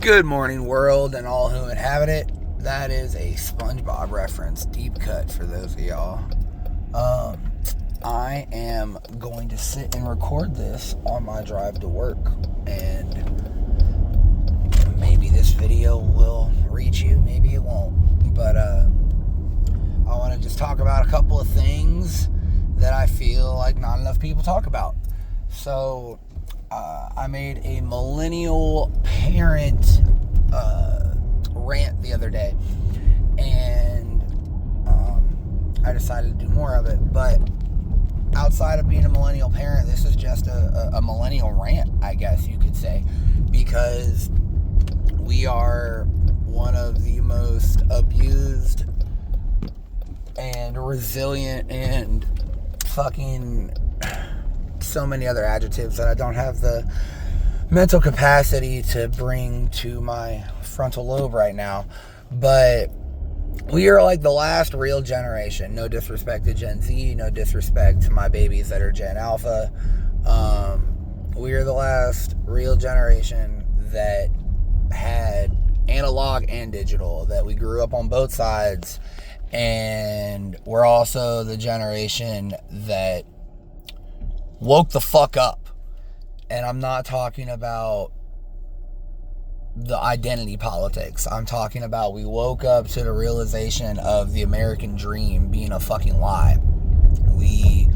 Good morning, world, and all who inhabit it. That is a SpongeBob reference, deep cut for those of y'all. I am going to sit and record this on my drive to work, and maybe this video will reach you, maybe it won't. But I want to just talk about a couple of things that I feel like not enough people talk about. So I made a millennial parent rant the other day, and I decided to do more of it. But outside of being a millennial parent, this is just a millennial rant, I guess you could say, because we are one of the most abused and resilient and fucking so many other adjectives that I don't have the mental capacity to bring to my frontal lobe right now. But we are like the last real generation. No disrespect to Gen Z, no disrespect to my babies that are Gen Alpha. We are the last real generation that had analog and digital, that we grew up on both sides. And we're also the generation that woke the fuck up. And I'm not talking about the identity politics. I'm talking about we woke up to the realization of the American dream being a fucking lie. We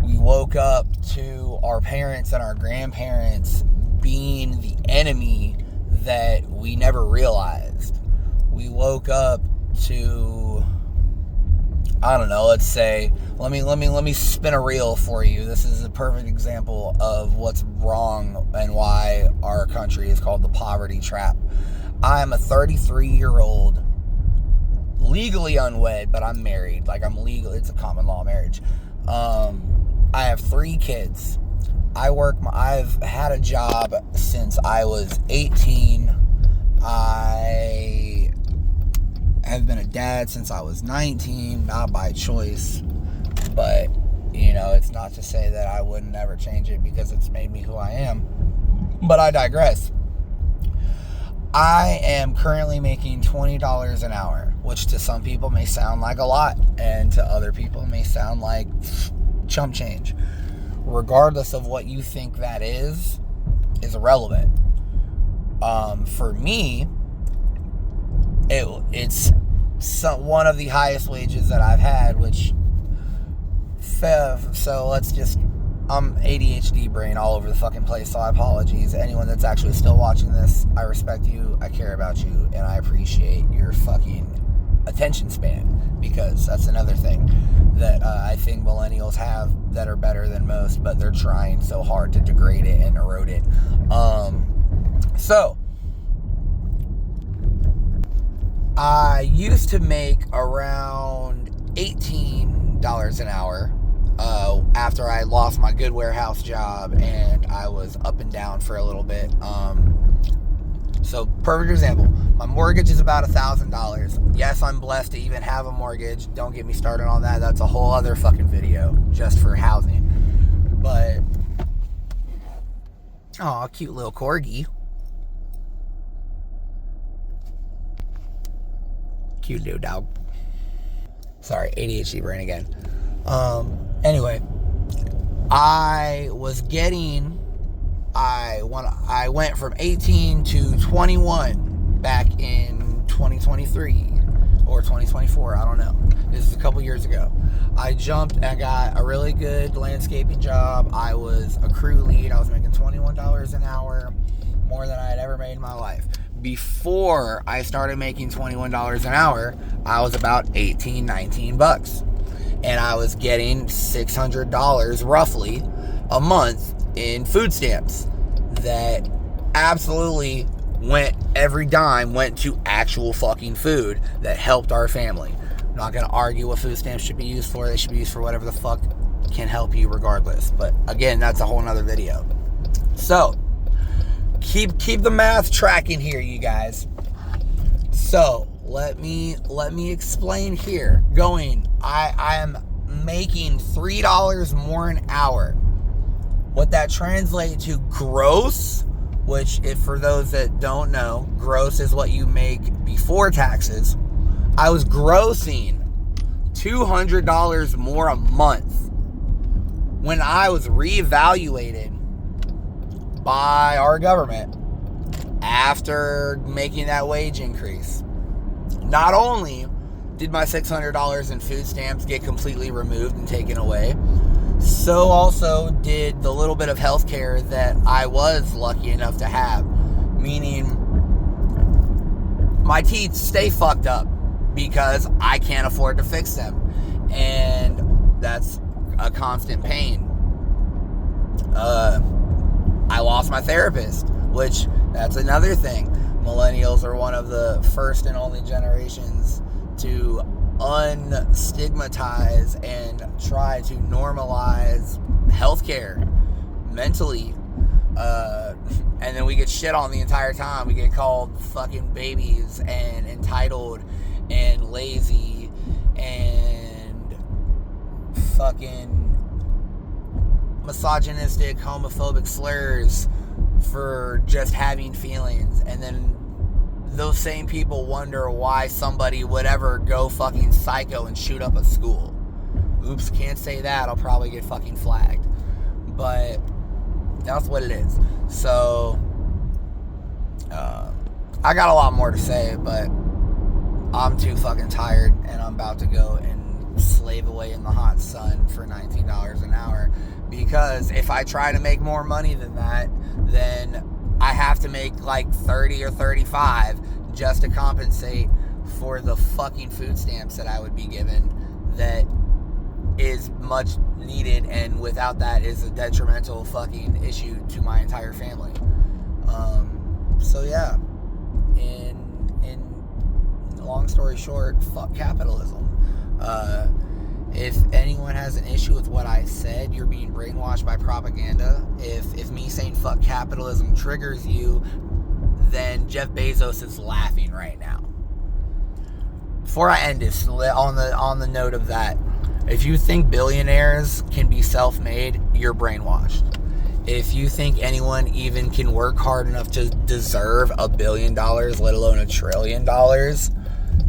woke up to our parents and our grandparents being the enemy that we never realized. We woke up to, I don't know, let's say, let me spin a reel for you. This is a perfect example of what's wrong and why our country is called the poverty trap. I'm a 33-year-old, legally unwed, but I'm married. Like, I'm legal. It's a common law marriage. I have 3 kids. I've had a job since I was 18. I have been a dad since I was 19, not by choice, but, you know, it's not to say that I would never change it because it's made me who I am, but I digress. I am currently making $20 an hour, which to some people may sound like a lot, and to other people may sound like chump change. Regardless of what you think that is irrelevant. For me, it's one of the highest wages that I've had, which, so I'm ADHD brain all over the fucking place, so apologies. Anyone that's actually still watching this, I respect you, I care about you, and I appreciate your fucking attention span, because that's another thing that I think millennials have that are better than most, but they're trying so hard to degrade it and erode it. So I used to make around $18 an hour after I lost my good warehouse job and I was up and down for a little bit. So, perfect example. My mortgage is about $1,000. Yes, I'm blessed to even have a mortgage. Don't get me started on that. That's a whole other fucking video just for housing. But, oh, cute little corgi. Cute little dog. Sorry, ADHD brain again. Anyway, I went from 18 to 21 back in 2023 or 2024, I don't know. This is a couple years ago. I jumped and got a really good landscaping job. I was a crew lead. I was making $21 an hour, more than I had ever made in my life. Before I started making $21 an hour, I was about 18, 19 bucks. And I was getting $600 roughly a month in food stamps that absolutely every dime went to actual fucking food that helped our family. I'm not going to argue what food stamps should be used for. They should be used for whatever the fuck can help you regardless. But again, that's a whole nother video. So, keep the math tracking here, you guys. So, let me explain here. I am making $3 more an hour. What that translates to gross which, if for those that don't know, gross is what you make before taxes. I was grossing $200 more a month when I was reevaluated by our government after making that wage increase. Not only did my $600 in food stamps get completely removed and taken away, so also did the little bit of health care that I was lucky enough to have. Meaning, my teeth stay fucked up because I can't afford to fix them. And that's a constant pain. I lost my therapist, which that's another thing. Millennials are one of the first and only generations to unstigmatize and try to normalize healthcare mentally. And then we get shit on the entire time. We get called fucking babies and entitled and lazy and fucking misogynistic, homophobic slurs for just having feelings. And then those same people wonder why somebody would ever go fucking psycho and shoot up a school. Oops, can't say that. I'll probably get fucking flagged. But that's what it is. So, I got a lot more to say, but I'm too fucking tired, and I'm about to go and slave away in the hot sun for $19 an hour. Because if I try to make more money than that, then I have to make like 30 or 35 just to compensate for the fucking food stamps that I would be given. That is much needed, and without that is a detrimental fucking issue to my entire family. So yeah, in long story short, fuck capitalism. If anyone has an issue with what I said, you're being brainwashed by propaganda. If me saying fuck capitalism triggers you, then Jeff Bezos is laughing right now. Before I end this, on the note of that, if you think billionaires can be self-made, you're brainwashed. If you think anyone even can work hard enough to deserve $1 billion, let alone $1 trillion,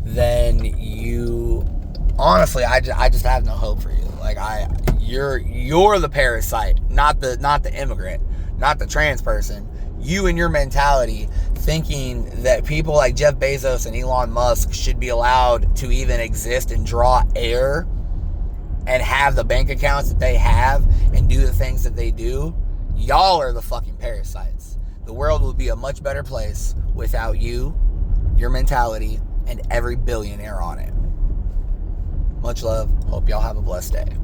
then you, honestly, I just have no hope for you. Like, you're the parasite, not the immigrant, not the trans person. You and your mentality thinking that people like Jeff Bezos and Elon Musk should be allowed to even exist and draw air and have the bank accounts that they have and do the things that they do. Y'all are the fucking parasites. The world would be a much better place without you, your mentality, and every billionaire on it. Much love. Hope y'all have a blessed day.